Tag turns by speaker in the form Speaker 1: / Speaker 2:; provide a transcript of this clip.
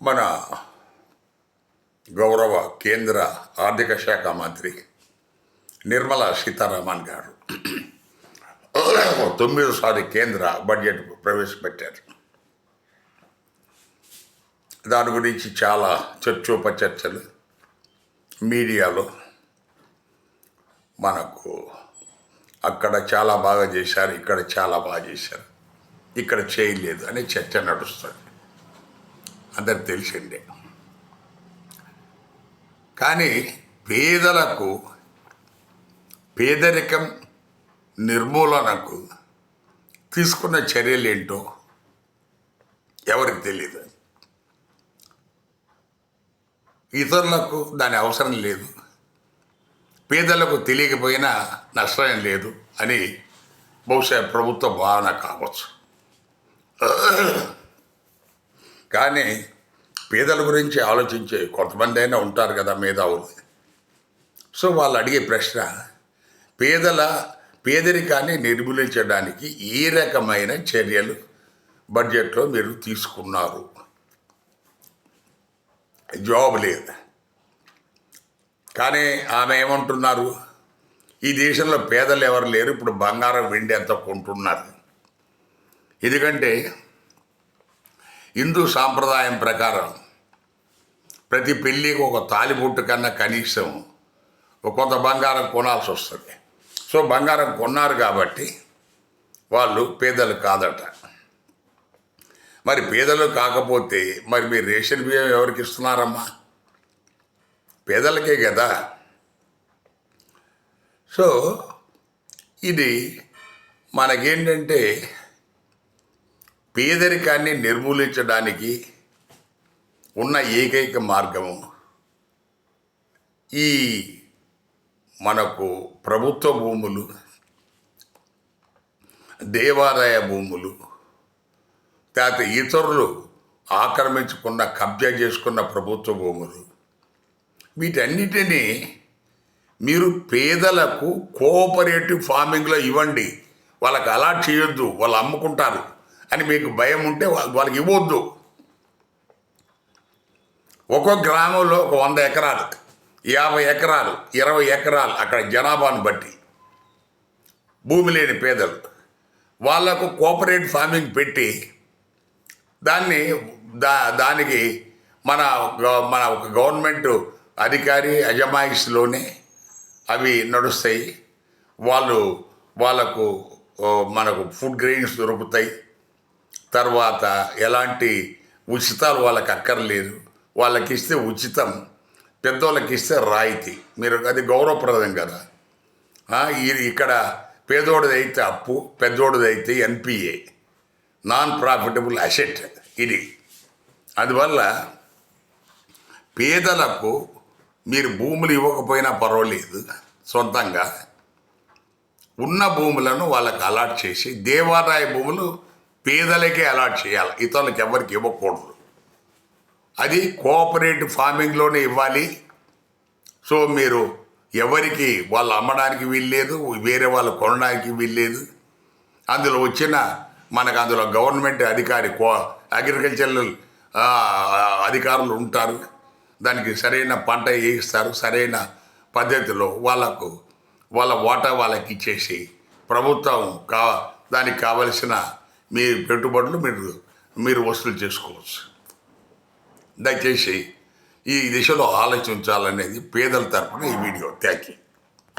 Speaker 1: మన గౌరవ కేంద్ర ఆర్థిక శాఖ మంత్రి నిర్మలా సీతారామన్ గారు 9సారి కేంద్ర బడ్జెట్ ప్రవేశపెట్టారు. దాని గురించి చాలా చర్చోపచర్చలు మీడియాలో మనకు అక్కడ చాలా బాగా చేశారు, ఇక్కడ చాలా బాగా చేశారు, ఇక్కడ చేయలేదు అనే చర్చ నడుస్తుంది, అందరికి తెలిసిందే. కానీ పేదలకు పేదరికం నిర్మూలనకు తీసుకున్న చర్యలు ఏంటో ఎవరికి తెలియదు. ఇతరులకు దాని అవసరం లేదు, పేదలకు తెలియకపోయినా నష్టం లేదు అని బహుశా ప్రభుత్వ భావన కావచ్చు. కానీ పేదల గురించి ఆలోచించే కొంతమంది అయినా ఉంటారు కదా మేధావులు. సో వాళ్ళు అడిగే ప్రశ్న, పేదరికాన్ని నిర్మూలించడానికి ఏ రకమైన చర్యలు బడ్జెట్లో మీరు తీసుకున్నారు? జవాబు లేదు. కానీ ఆమె ఏమంటున్నారు, ఈ దేశంలో పేదలు ఎవరు లేరు, ఇప్పుడు బంగారం వెండి అంతా కొంటున్నారు. ఎందుకంటే హిందూ సాంప్రదాయం ప్రకారం ప్రతి పెళ్ళికి ఒక తాలిబొట్టు కన్నా కనీసం కొంత బంగారం కొనాల్సి వస్తుంది. సో బంగారం కొన్నారు కాబట్టి వాళ్ళు పేదలు కాదట. మరి పేదలు కాకపోతే మరి మీరు రేషన్ బియ్యం ఎవరికి ఇస్తున్నారమ్మా? పేదలకే కదా. సో ఇది మనకేంటంటే పేదరికాన్ని నిర్మూలించడానికి ఉన్న ఏకైక మార్గము ఈ మనకు ప్రభుత్వ భూములు, దేవాదాయ భూములు, తర్వాత ఇతరులు ఆక్రమించుకున్న కబ్జా చేసుకున్న ప్రభుత్వ భూములు, వీటన్నిటినీ మీరు పేదలకు కోఆపరేటివ్ ఫార్మింగ్లో ఇవ్వండి, వాళ్ళకి అలాట్ చేయొద్దు, వాళ్ళు అమ్ముకుంటారు అని మీకు భయం ఉంటే వాళ్ళకి ఇవ్వద్దు. ఒక్కొక్క గ్రామంలో ఒక 100 ఎకరాలు, 50 ఎకరాలు, 20 ఎకరాలు అక్కడ జనాభాను బట్టి భూమి లేని పేదలు వాళ్లకు కోఆపరేటివ్ ఫార్మింగ్ పెట్టి దానికి మన ఒక గవర్నమెంట్ అధికారి అజమాయిషిలోనే అవి నడుస్తాయి. వాళ్ళకు మనకు ఫుడ్ గ్రెయిన్స్ దొరుకుతాయి. తర్వాత ఎలాంటి ఉచితాలు వాళ్ళకి అక్కర్లేదు, వాళ్ళకి ఇస్తే ఉచితం, పెద్దోళ్ళకి ఇస్తే రాయితీ. మీరు అది గౌరవప్రదం కదా. ఇక్కడ పేదోడిది అయితే అప్పు, పెద్దోడిది అయితే ఎన్పిఏ, నాన్ ప్రాఫిటబుల్ అసెట్ ఇది. అందువల్ల పేదలకు మీరు భూములు ఇవ్వకపోయినా పర్వాలేదు, సొంతంగా ఉన్న భూములను వాళ్ళకి అలాట్ చేసి, దేవాదాయ భూములు పేదలకే అలాట్ చేయాలి, ఇతరులకు ఎవరికి ఇవ్వకూడదు. అది కోఆపరేటివ్ ఫార్మింగ్లోనే ఇవ్వాలి. సో మీరు ఎవరికి వాళ్ళు అమ్మడానికి వీల్లేదు, వేరే వాళ్ళు కొనడానికి వీల్లేదు. అందులో అందులో గవర్నమెంట్ అధికారి, అగ్రికల్చరల్ అధికారులు ఉంటారు, దానికి సరైన పంట వేయిస్తారు, సరైన పద్ధతిలో వాళ్ళ వాటా వాళ్ళకి ఇచ్చేసి ప్రభుత్వం దానికి కావలసిన మీ పెట్టుబడులు మీరు వసూలు చేసుకోవచ్చు. దయచేసి ఈ దిశలో ఆలోచించాలనేది పేదల తరపున ఈ వీడియో. Thank you.